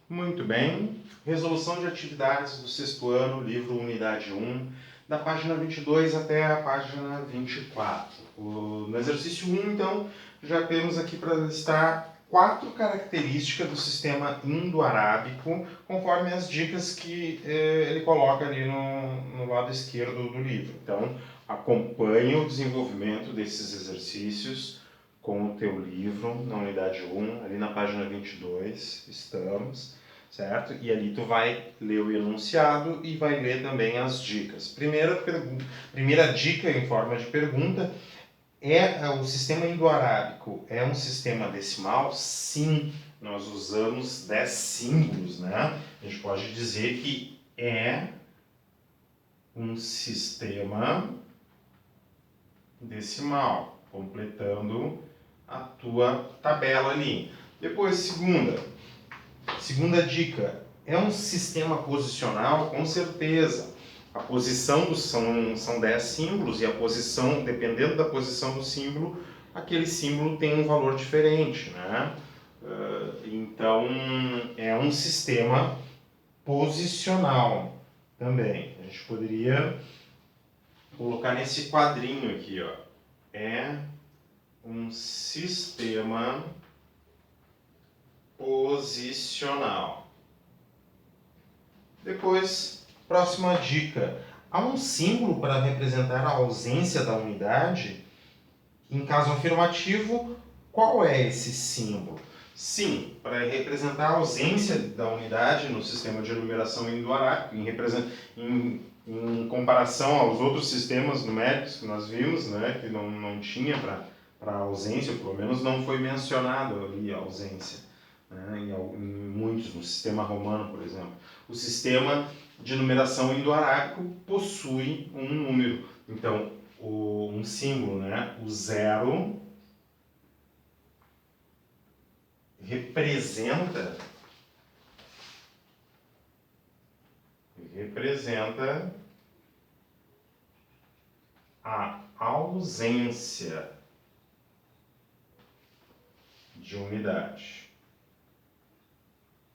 Muito bem. Resolução de atividades do sexto ano, livro Unidade 1, da página 22 até a página 24. No exercício 1, então, já temos aqui para listar 4 características do sistema indo-arábico, conforme as dicas que ele coloca ali no lado esquerdo do livro. Então, acompanhe o desenvolvimento desses exercícios com o teu livro, na unidade 1, ali na página 22, estamos, certo? E ali tu vai ler o enunciado e vai ler também as dicas. Primeira dica em forma de pergunta o sistema indo-arábico é um sistema decimal? Sim, nós usamos 10 símbolos, né? A gente pode dizer que é um sistema decimal, completando a tua tabela ali. Depois, segunda dica, é um sistema posicional? Com certeza. A posição são 10 símbolos e a posição, dependendo da posição do símbolo, aquele símbolo tem um valor diferente, né? Então, é um sistema posicional também. A gente poderia colocar nesse quadrinho aqui, ó. É um sistema posicional. Depois, próxima dica. Há um símbolo para representar a ausência da unidade? Em caso afirmativo, qual é esse símbolo? Sim, para representar a ausência da unidade no sistema de numeração indo-arábico, em comparação aos outros sistemas numéricos que nós vimos, né, que não tinha para ausência, ou pelo menos não foi mencionado ali a ausência, né, em muitos, no sistema romano, por exemplo. O sistema de numeração indo-arábico possui um número. Então, um símbolo, né, o 0, representa a ausência de unidade.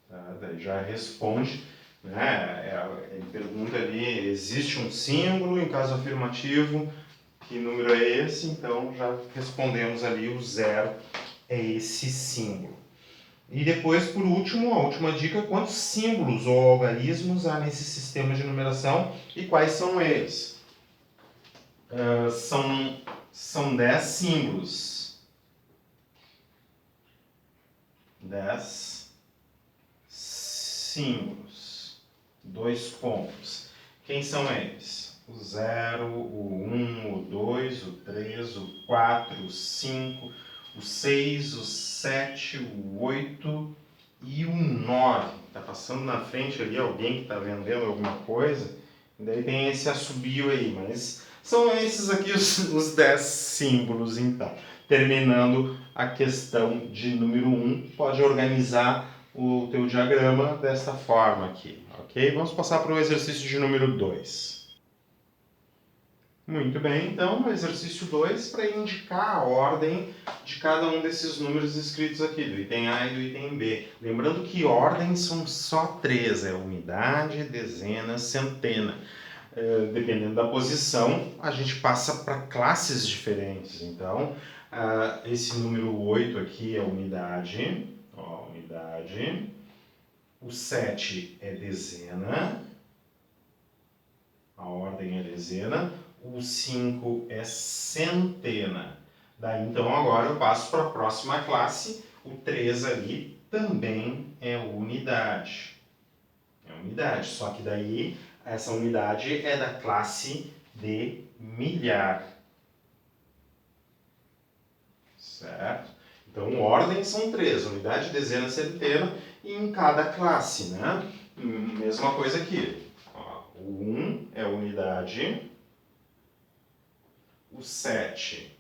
Tá? Daí já responde, né? Ele pergunta ali, existe um símbolo? Em caso afirmativo, que número é esse? Então já respondemos ali, o 0 é esse símbolo. E depois, por último, a última dica, quantos símbolos ou algarismos há nesse sistema de numeração e quais são eles? São 10 símbolos. 10 símbolos. 2 pontos. Quem são eles? O 0, o 1, o 2, o 3, o 4, o 5, o 6, o 7, o 8 e o 9. Está passando na frente ali alguém que está vendendo alguma coisa. E daí tem esse assobio aí, mas são esses aqui os 10 símbolos, então. Terminando a questão de número 1, pode organizar o teu diagrama desta forma aqui, ok? Vamos passar para o exercício de número 2. Muito bem, então, no exercício 2, para indicar a ordem de cada um desses números escritos aqui, do item A e do item B. Lembrando que ordens são só 3, é unidade, dezena, centena. Dependendo da posição, a gente passa para classes diferentes. Então, esse número 8 aqui é unidade, ó, unidade. O 7 é dezena, a ordem é dezena. O 5 é centena. Daí, então, agora eu passo para a próxima classe. O 3 ali também é unidade. É unidade, só que daí essa unidade é da classe de milhar. Certo? Então, ordem são 3, unidade, dezena, centena, e em cada classe, né? Mesma coisa aqui. Ó, o 1 é unidade, o 7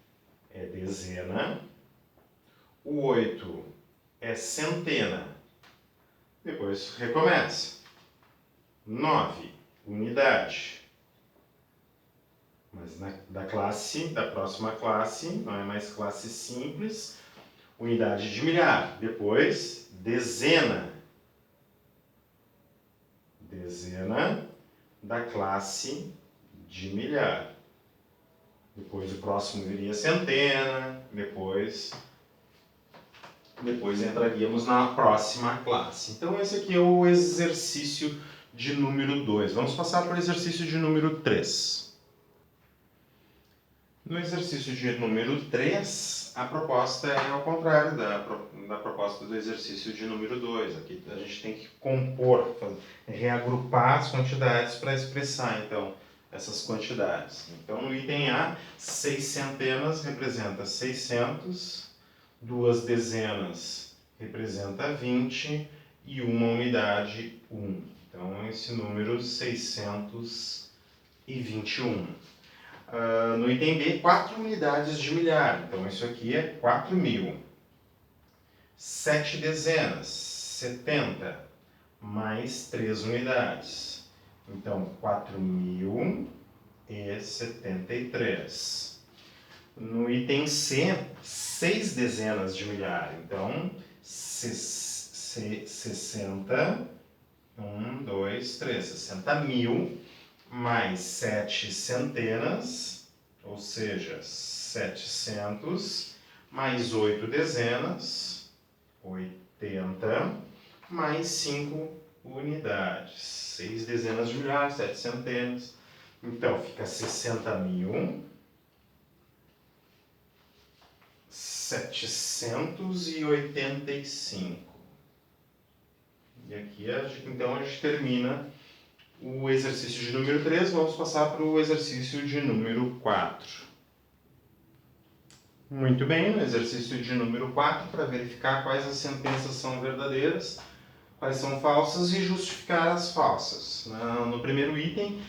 é dezena, o 8 é centena. Depois recomeça. 9, unidade. Mas da próxima classe, não é mais classe simples, unidade de milhar. Depois, dezena. dezena da classe de milhar. Depois o próximo viria centena, depois entraríamos na próxima classe. Então esse aqui é o exercício de número 2. Vamos passar para o exercício de número 3. No exercício de número 3, a proposta é ao contrário da proposta do exercício de número 2. Aqui a gente tem que compor, reagrupar as quantidades para expressar, então, essas quantidades. Então, no item A, 6 centenas representa 600, 2 dezenas representa 20 e uma unidade, 1. Então, esse número 621. No item B, 4 unidades de milhar. Então, isso aqui é 4.000. 7 dezenas, 70, mais 3 unidades. Então, 4.073. No item C, 6 dezenas de milhar. Então, 60, 1, 2, 3, 60.000, mais 7 centenas, ou seja, 700, mais 8 dezenas, 80, mais 5 unidades. 6 dezenas de milhar, 7 centenas. Então, fica 60.000, 785. E aqui, então, a gente termina o exercício de número 3, vamos passar para o exercício de número 4. Muito bem, no exercício de número 4, para verificar quais as sentenças são verdadeiras, quais são falsas e justificar as falsas. No primeiro item,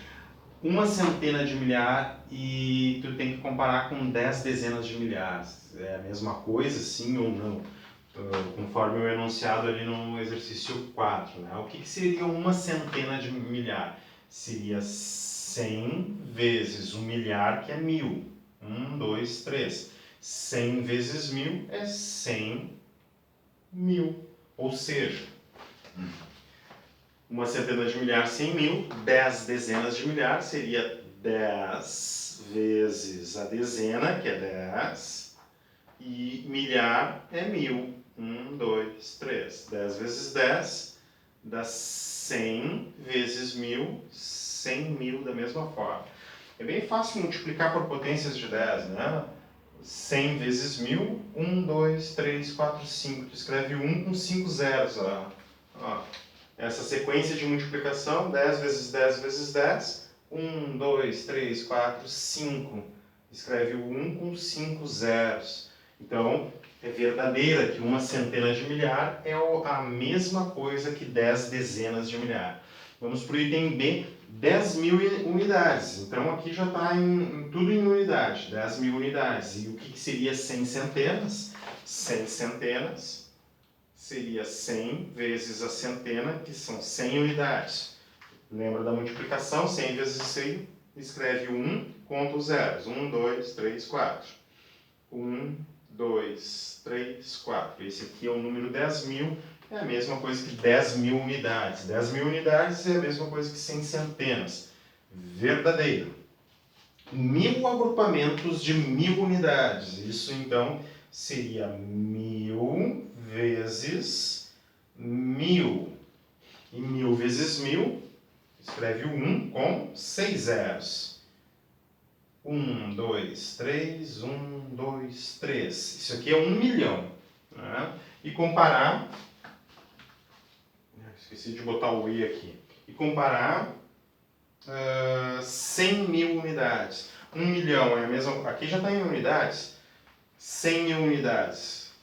uma centena de milhar e tu tem que comparar com 10 dezenas de milhares. É a mesma coisa, sim ou não? Conforme o enunciado ali no exercício 4. Né? O que seria uma centena de milhar? Seria 100 vezes 1 milhar, que é 1.000. 1, 2, 3. 100 vezes 1.000 é 100.000. Ou seja, uma centena de milhar, 100.000. 10 dezenas de milhar seria 10 vezes a dezena, que é 10. E milhar é 1.000. 1, 2, 3. 10 vezes 10 dá 100 vezes 1.000, 100.000 da mesma forma. É bem fácil multiplicar por potências de 10, né? 100 vezes 1.000, 1, 2, 3, 4, 5. Tu escreve 1 com 5 zeros. Ó. Essa sequência de multiplicação, 10 vezes 10 vezes 10, 1, 2, 3, 4, 5. Escreve o 1 com 5 zeros. Então, é verdadeira que uma centena de milhar é a mesma coisa que 10 dezenas de milhar. Vamos para o item B, 10.000 unidades. Então, aqui já está tudo em unidade, 10.000 unidades. E o que seria 100 centenas? 100 centenas seria 100 vezes a centena, que são 100 unidades. Lembra da multiplicação? 100 vezes 100, escreve 1, conta os zeros. 1, 2, 3, 4. 1, 2, 3, 4. Esse aqui é o número 10.000, é a mesma coisa que 10.000 unidades. 10.000 unidades é a mesma coisa que 100 centenas. Verdadeiro. 1.000 agrupamentos de 1.000 unidades. Isso, então, seria 1.000 vezes 1.000. E 1.000 vezes 1.000, escreve o 1 com 6 zeros. 1, 2, 3, 1, 2, 3. Isso aqui é 1 milhão. Né? E comparar... Esqueci de botar o E aqui. E comparar 100.000 unidades. 1 milhão é a mesma... Aqui já está em unidades. 100.000 unidades.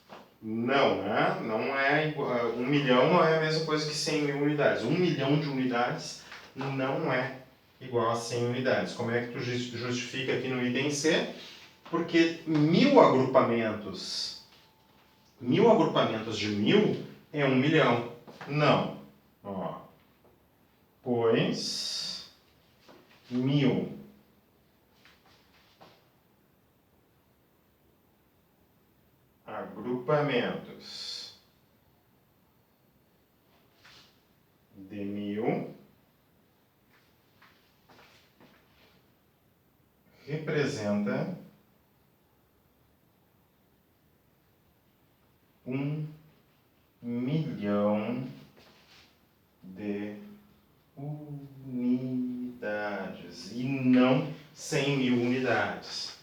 Não, né? Não é igual... 1 milhão não é a mesma coisa que 100.000 unidades. 1 milhão de unidades não é igual a 100 unidades. Como é que tu justifica aqui no item C? Porque 1.000 agrupamentos de 1.000 é 1 milhão. Não. Ó. Pois 1.000 agrupamentos de 1.000 representa 1.000.000 de unidades e não 100.000 unidades.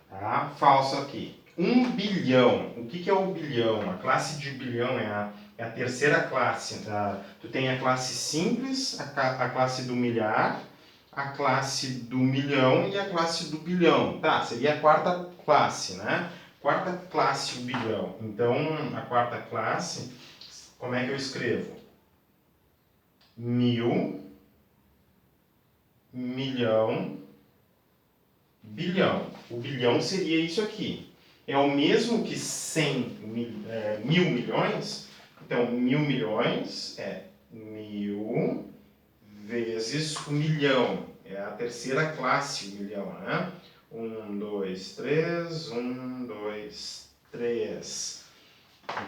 Tá? Falso aqui. 1 bilhão. O que é o bilhão? A classe de bilhão é a terceira classe. Tá? Tu tem a classe simples, a classe do milhar, a classe do milhão e a classe do bilhão. Tá, seria a quarta classe, né? Quarta classe, o bilhão. Então, a quarta classe, como é que eu escrevo? 1.000, milhão, bilhão. O bilhão seria isso aqui. É o mesmo que 1.000 milhões. Então, 1.000 milhões é 1.000 vezes o milhão. É a terceira classe, o milhão, né? 1, 2, 3, 1, 2, 3.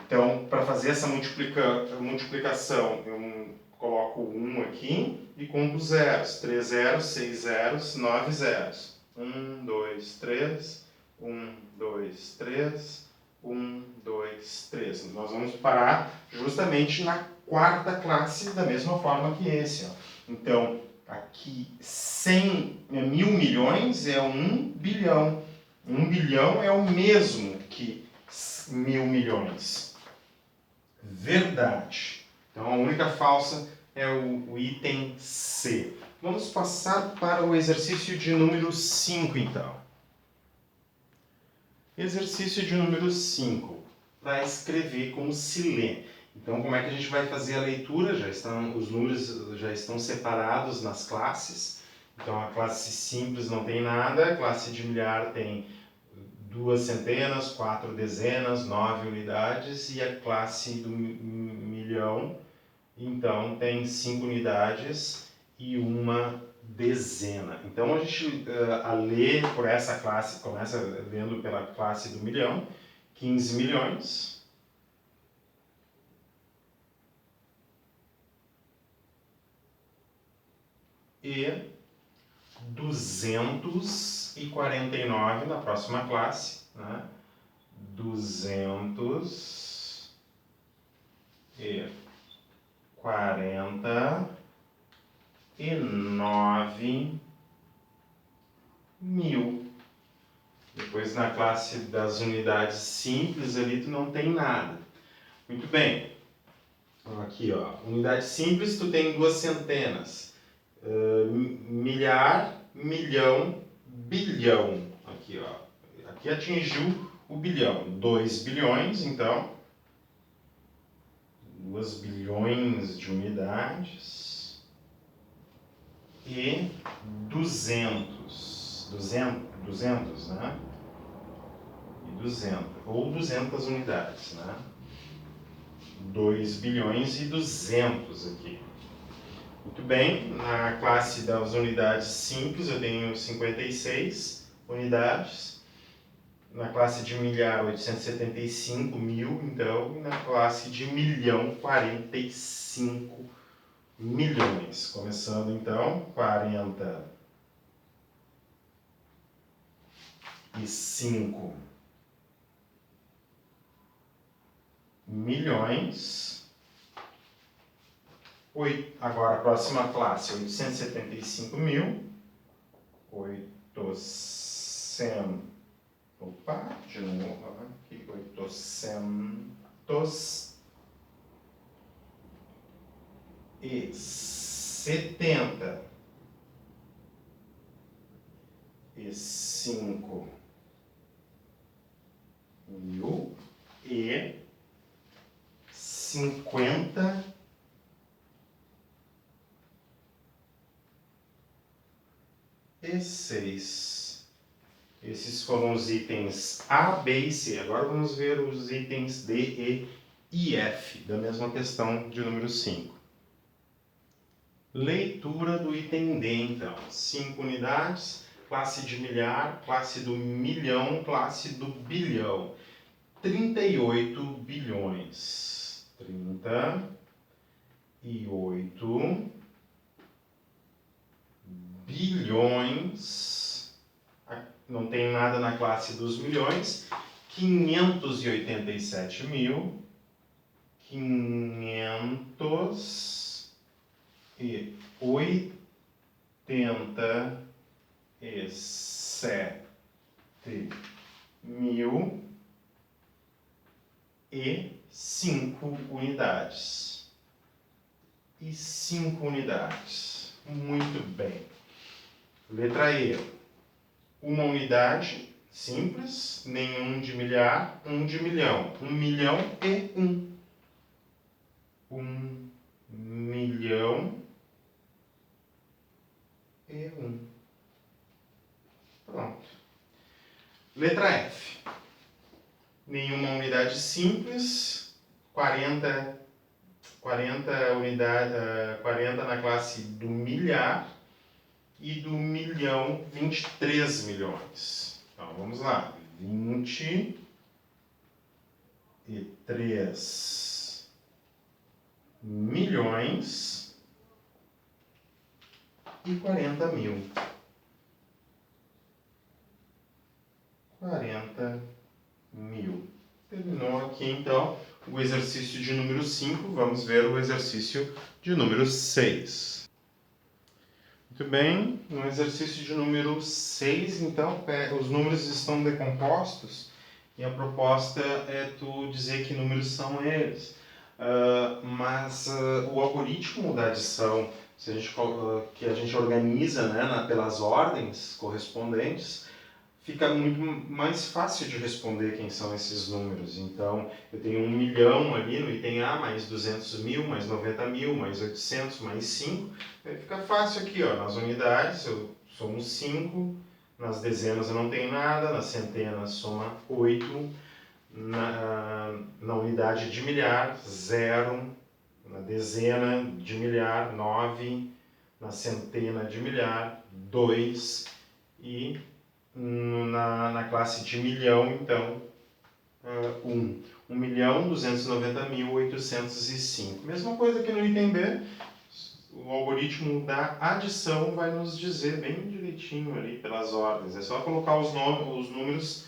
Então, para fazer essa multiplicação, eu coloco 1 aqui e conto zeros. 3 zeros, 6 zeros, 9 zeros. 1, 2, 3, 1, 2, 3, 1, 2, 3. Nós vamos parar justamente na quarta classe da mesma forma que esse. Ó. Então, aqui 1.000 milhões é 1 bilhão. 1 bilhão é o mesmo que 1.000 milhões. Verdade. Então, a única falsa é o item C. Vamos passar para o exercício de número 5, então. Exercício de número 5. Para escrever como se lê. Então, como é que a gente vai fazer a leitura? Os números já estão separados nas classes. Então, a classe simples não tem nada, a classe de milhar tem 2 centenas, 4 dezenas, 9 unidades, e a classe do milhão, então, tem 5 unidades e 1 dezena. Então, a gente, a ler por essa classe, começa lendo pela classe do milhão, 15 milhões. E 249 na próxima classe, né? 249.000. Depois na classe das unidades simples ali tu não tem nada. Muito bem. Aqui, ó, unidade simples tu tem 2 centenas. Milhar, milhão, bilhão. Aqui, ó. Aqui atingiu o bilhão. 2 bilhões, então. 2 bilhões de unidades. E 200. 200, né? E 200. Ou 200 unidades, né? 2 bilhões e 200 aqui. Muito bem, na classe das unidades simples eu tenho 56 unidades. Na classe de milhar, 875.000, então, e na classe de milhão, 45 milhões. Começando então, 45 milhões. Agora a próxima classe, 875.000. 800. Opa, de novo aqui, 875.000 e 56. Esses foram os itens A, B e C. Agora vamos ver os itens D, E e F da mesma questão de número 5. Leitura do item D, então. 5 unidades, classe de milhar, classe do milhão, classe do bilhão. 38 bilhões. 38 bilhões. não tem nada na classe dos milhões. 587.005 unidades. E 5 unidades. Muito bem. Letra E. Uma unidade simples, nenhum de milhar, um de milhão. 1 milhão e 1. 1 milhão e 1. Pronto. Letra F. Nenhuma unidade simples, 40 na classe do milhar e do milhão 23 milhões. Então vamos lá. 23 milhões e 40 mil. 40 mil. Terminou aqui então o exercício de número 5. Vamos ver o exercício de número 6. Muito bem, no exercício de número 6, então, os números estão decompostos e a proposta é tu dizer que números são eles. Mas o algoritmo da adição, se a gente, que a gente organiza, né, pelas ordens correspondentes, fica muito mais fácil de responder quem são esses números. Então, eu tenho 1 milhão ali no item A, mais 200 mil, mais 90 mil, mais 800, mais 5. Fica fácil aqui, ó, nas unidades, eu somo 5, nas dezenas eu não tenho nada, nas centenas soma 8, na unidade de milhar, 0, na dezena de milhar, 9, na centena de milhar, 2 e na classe de milhão, então, 1. 1.290.805. Mesma coisa que no item B, o algoritmo da adição vai nos dizer bem direitinho ali pelas ordens. É só colocar os números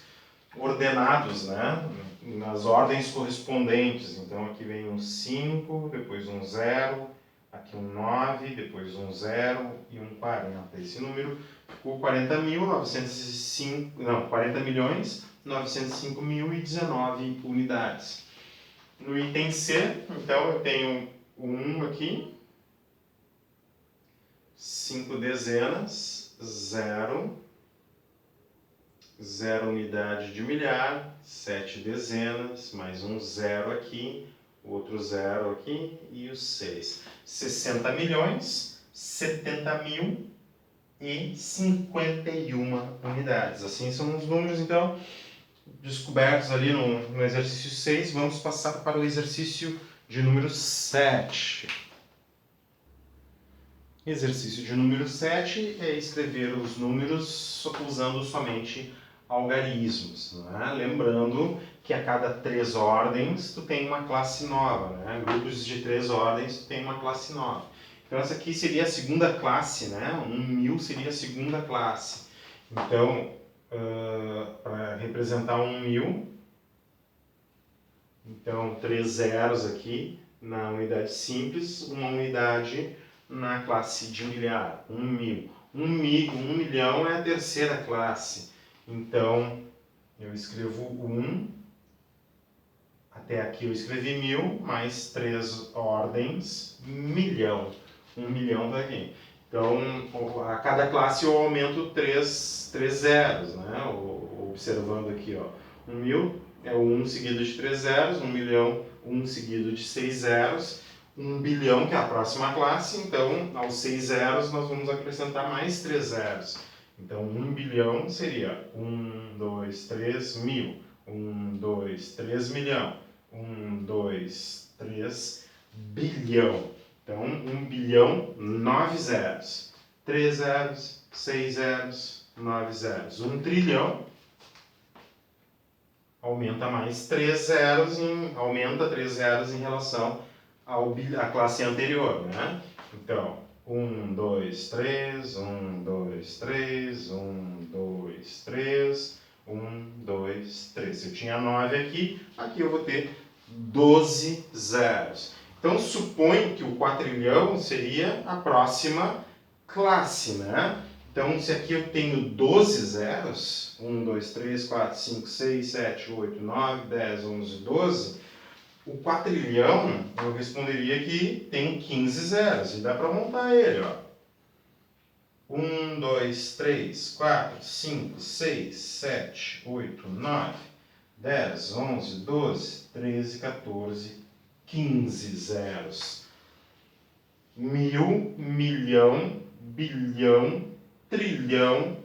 ordenados, né, nas ordens correspondentes. Então aqui vem um 5, depois um 0, aqui um 9, depois um 0 e um 40. Esse número ficou 40.905.019 unidades. No item C, então, eu tenho 1 aqui, 5 dezenas, 0, 0 unidade de milhar, 7 dezenas, mais um 0 aqui, outro 0 aqui e o 6. 60 milhões, 70 mil e 51 unidades. Assim são os números, então, descobertos ali no exercício 6. Vamos passar para o exercício de número 7. Exercício de número 7 é escrever os números usando somente algarismos, né? Lembrando que a cada 3 ordens tu tem uma classe nova, né? Grupos de 3 ordens tu tem uma classe nova. Então essa aqui seria a segunda classe, né? 1.000 seria a segunda classe. Então, para representar 1.000, então 3 zeros aqui na unidade simples, uma unidade na classe de milhar, 1.000. 1 milhão é a terceira classe. Então, eu escrevo 1, até aqui eu escrevi 1.000, mais 3 ordens, milhão. 1 milhão está aqui. Então, a cada classe eu aumento 3 zeros, né? Observando aqui, ó. 1.000 é o 1 seguido de 3 zeros, 1 milhão, 1 seguido de 6 zeros, 1 bilhão, que é a próxima classe, então, aos 6 zeros nós vamos acrescentar mais 3 zeros. Então, 1 bilhão seria 1, 2, 3 mil, 1, 2, 3 milhão, 1, 2, 3 bilhão. Então, 1 bilhão, 9 zeros, 3 zeros, 6 zeros, 9 zeros. 1 trilhão, aumenta mais 3 zeros, aumenta 3 zeros em relação à classe anterior, né? Então, 1, 2, 3, 1, 2, 3, 1, 2, 3, 1, 2, 3. Se eu tinha 9 aqui, aqui eu vou ter 12 zeros. Então, suponho que o quatrilhão seria a próxima classe, né? Então, se aqui eu tenho 12 zeros, 1, 2, 3, 4, 5, 6, 7, 8, 9, 10, 11, 12, o quatrilhão, eu responderia que tem 15 zeros, e dá para montar ele, ó. 1, 2, 3, 4, 5, 6, 7, 8, 9, 10, 11, 12, 13, 14, 15 zeros. Mil, milhão, bilhão, trilhão,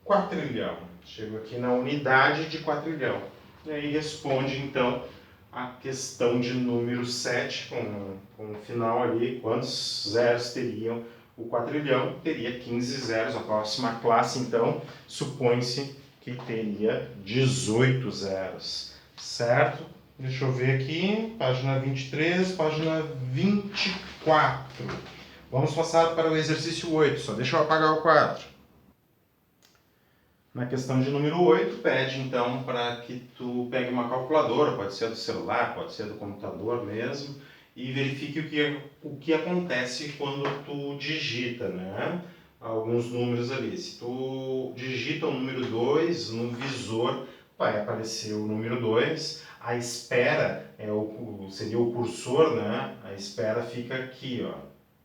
quatrilhão. Chego aqui na unidade de quatrilhão. E aí responde, então, a questão de número 7, com o final ali, quantos zeros teriam o quatrilhão? Teria 15 zeros. A próxima classe, então, supõe-se que teria 18 zeros, certo? Deixa eu ver aqui, página 23, página 24. Vamos passar para o exercício 8, só deixa eu apagar o quadro. Na questão de número 8, pede então para que tu pegue uma calculadora, pode ser do celular, pode ser do computador mesmo, e verifique o que acontece quando tu digita, né? Alguns números ali. Se tu digita o número 2 no visor, vai aparecer o número 2. A espera seria o cursor, né? A espera fica aqui, ó.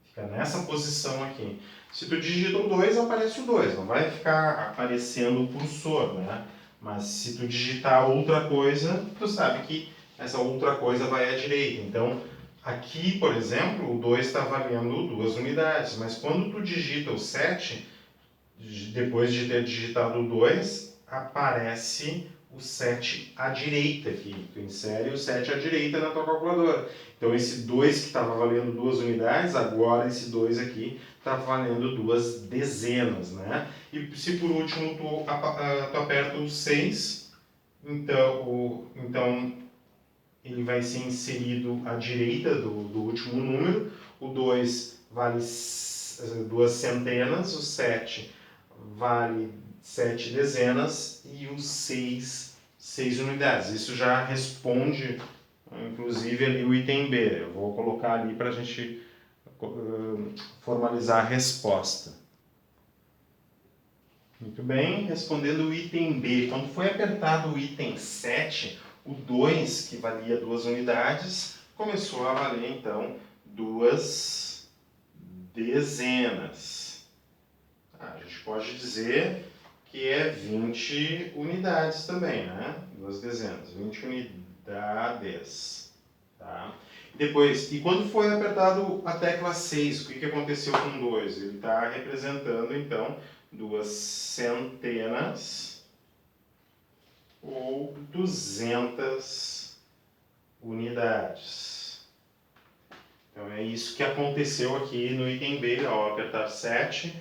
Fica nessa posição aqui. Se tu digita o 2, aparece o 2, não vai ficar aparecendo o cursor, né? Mas se tu digitar outra coisa, tu sabe que essa outra coisa vai à direita. Então, aqui, por exemplo, o 2 está valendo 2 unidades, mas quando tu digita o 7, depois de ter digitado o 2, aparece o 7 à direita aqui. Tu insere o 7 à direita na tua calculadora. Então, esse 2 que estava valendo 2 unidades, agora esse 2 aqui está valendo 2 dezenas, né? E se por último tu aperta o 6, então ele vai ser inserido à direita do último número. O 2 vale 2 centenas, o 7 vale 7 dezenas e o 6 unidades. Isso já responde, inclusive, ali o item B. Eu vou colocar ali para a gente formalizar a resposta. Muito bem, respondendo o item B. Quando foi apertado o item 7, o 2, que valia 2 unidades, começou a valer, então, 2 dezenas. A gente pode dizer que é 20 unidades também, né? 2 dezenas, 20 unidades. Tá? Depois, e quando foi apertado a tecla 6, o que aconteceu com 2? Ele está representando, então, 2 centenas ou 200 unidades. Então, é isso que aconteceu aqui no item B. Ao apertar 7,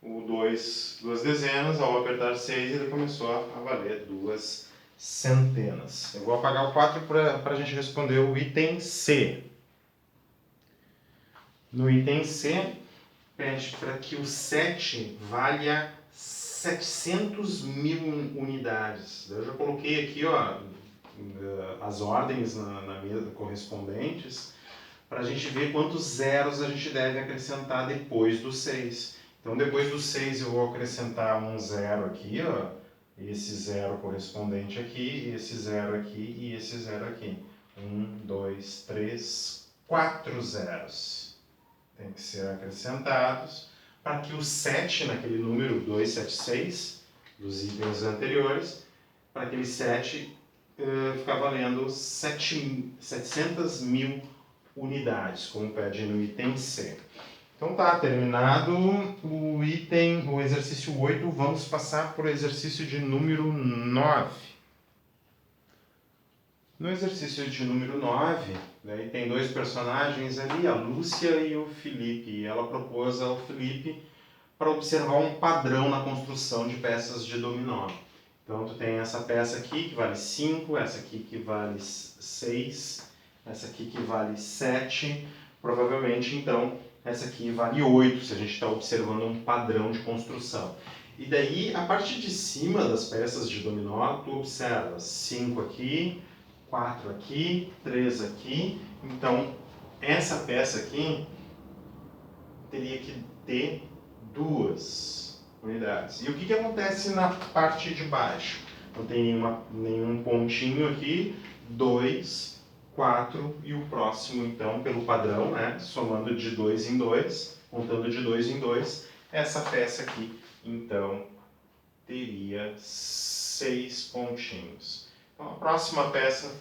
o 2, 2 dezenas, ao apertar 6, ele começou a valer 2 centenas. Eu vou apagar o 4 para a gente responder o item C. No item C, pede para que o 7 valha 700 mil unidades. Eu já coloquei aqui, ó, as ordens na mesa correspondentes, para a gente ver quantos zeros a gente deve acrescentar depois do 6. Então, depois do 6 eu vou acrescentar um zero aqui, ó, esse zero correspondente aqui, esse zero aqui e esse zero aqui. 1, 2, 3, 4 zeros. Tem que ser acrescentados para que o 7, naquele número 276, dos itens anteriores, para aquele 7 ficar valendo 700 mil unidades, como pede no item C. Então tá, terminado o exercício 8, vamos passar para o exercício de número 9. No exercício de número 9, daí tem dois personagens ali, a Lúcia e o Felipe, e ela propôs ao Felipe para observar um padrão na construção de peças de dominó. Então tu tem essa peça aqui que vale 5, essa aqui que vale 6, essa aqui que vale 7. Provavelmente, então, essa aqui vale 8, se a gente está observando um padrão de construção. E daí, a parte de cima das peças de dominó, tu observa 5 aqui, 4 aqui, 3 aqui. Então, essa peça aqui teria que ter 2 unidades. E o que acontece na parte de baixo? Não tem nenhum pontinho aqui, 2, 4 e o próximo, então, pelo padrão, né? Somando de 2 em 2, contando de 2 em 2, essa peça aqui, então, teria 6 pontinhos. Então, a próxima peça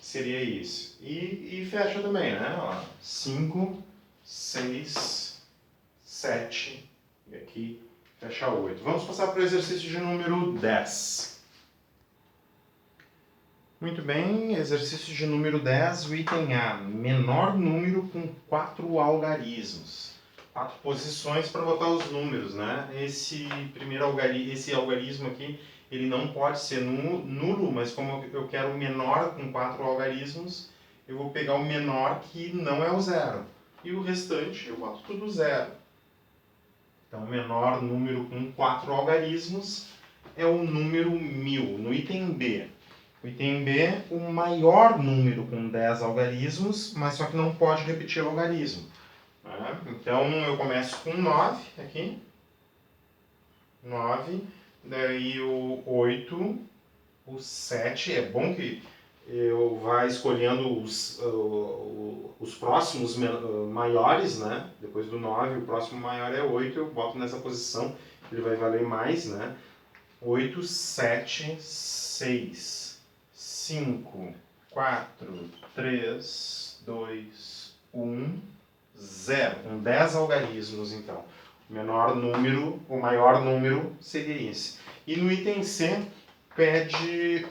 seria isso. E fecha também, né? 5, 6, 7 e aqui fecha 8. Vamos passar para o exercício de número 10. Muito bem, exercício de número 10, o item A, menor número com 4 algarismos. 4 posições para botar os números, né? Esse algarismo aqui, ele não pode ser nulo, mas como eu quero o menor com 4 algarismos, eu vou pegar o menor que não é o zero. E o restante eu boto tudo zero. Então, o menor número com 4 algarismos é o número 1000, no item B. O item B, o maior número com 10 algarismos, mas só que não pode repetir o algarismo. Então, eu começo com 9 aqui. 9, daí o 8, o 7. É bom que eu vá escolhendo os próximos maiores, né? Depois do 9, o próximo maior é 8, eu boto nessa posição, ele vai valer mais, né? 8, 7, 6. 5, 4, 3, 2, 1, 0. Com 10 algarismos, então. O maior número seria esse. E no item C, pede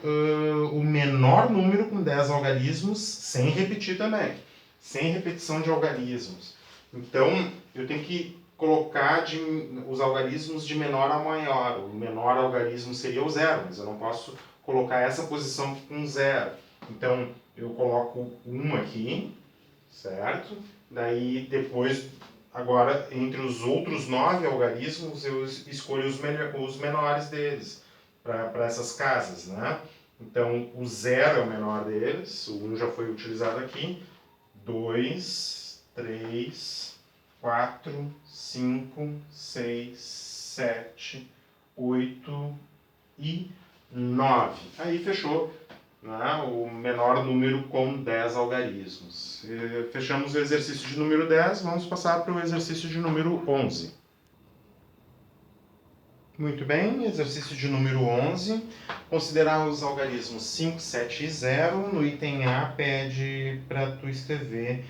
o menor número com 10 algarismos, sem repetir também. Sem repetição de algarismos. Então, eu tenho que colocar os algarismos de menor a maior. O menor algarismo seria o 0, mas eu não posso colocar essa posição com 0. Então, eu coloco 1 aqui, certo? Daí, depois, agora, entre os outros 9 algarismos, eu escolho os menores deles, para essas casas, né? Então, o 0 é o menor deles, o 1 já foi utilizado aqui. 2, 3, 4, 5, 6, 7, 8 e 9. Aí fechou, né, o menor número com 10 algarismos. Fechamos o exercício de número 10, vamos passar para o exercício de número 11. Muito bem, exercício de número 11. Considerar os algarismos 5, 7 e 0. No item A, pede para tu escrever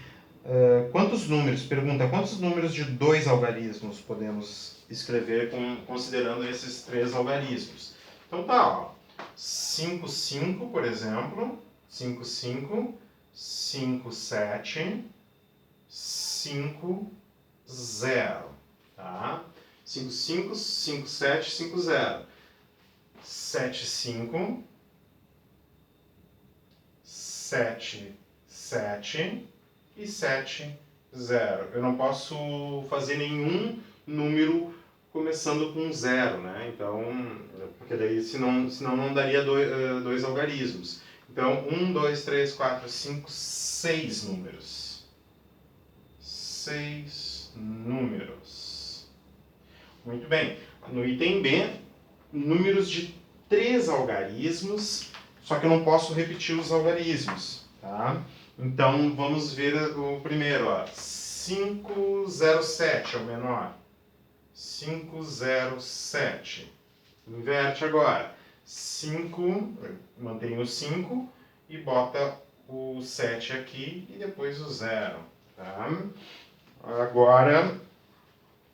quantos números, pergunta, quantos números de 2 algarismos podemos escrever considerando esses 3 algarismos. Então tá, ó, 5, 5, por exemplo, 5, 5, 5, 7, 5, 0, tá? 5, 5, 5, 7, 5, 0. 7, 5, 7, 7 e 7, 0. Eu não posso fazer nenhum número começando com 0, né? Então, porque daí senão não daria dois algarismos. Então, 1, 2, 3, 4, 5, 6 números. 6 números. Muito bem. No item B, números de 3 algarismos, só que eu não posso repetir os algarismos, tá? Então, vamos ver o primeiro, ó. 507 é o menor. 507. Inverte agora. 5, mantém o 5 e bota o 7 aqui e depois o 0, tá? Agora,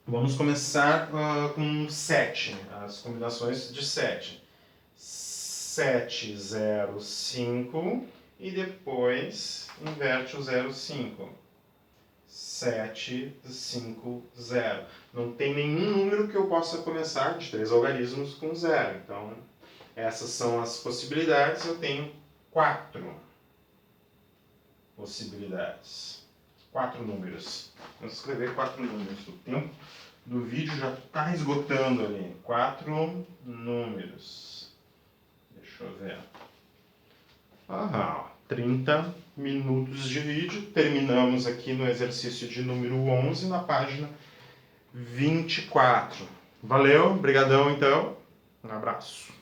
vamos começar com 7, as combinações de 7. 7, 0, 5 e depois inverte o 0, 5. 7, 5, 0. Não tem nenhum número que eu possa começar de 3 algarismos com 0. Então, essas são as possibilidades. Eu tenho 4 possibilidades. 4 números. Vamos escrever 4 números. O tempo do vídeo já está esgotando ali. 4 números. Deixa eu ver. 30 minutos de vídeo. Terminamos aqui no exercício de número 11, na página 24. Valeu, brigadão então. Um abraço.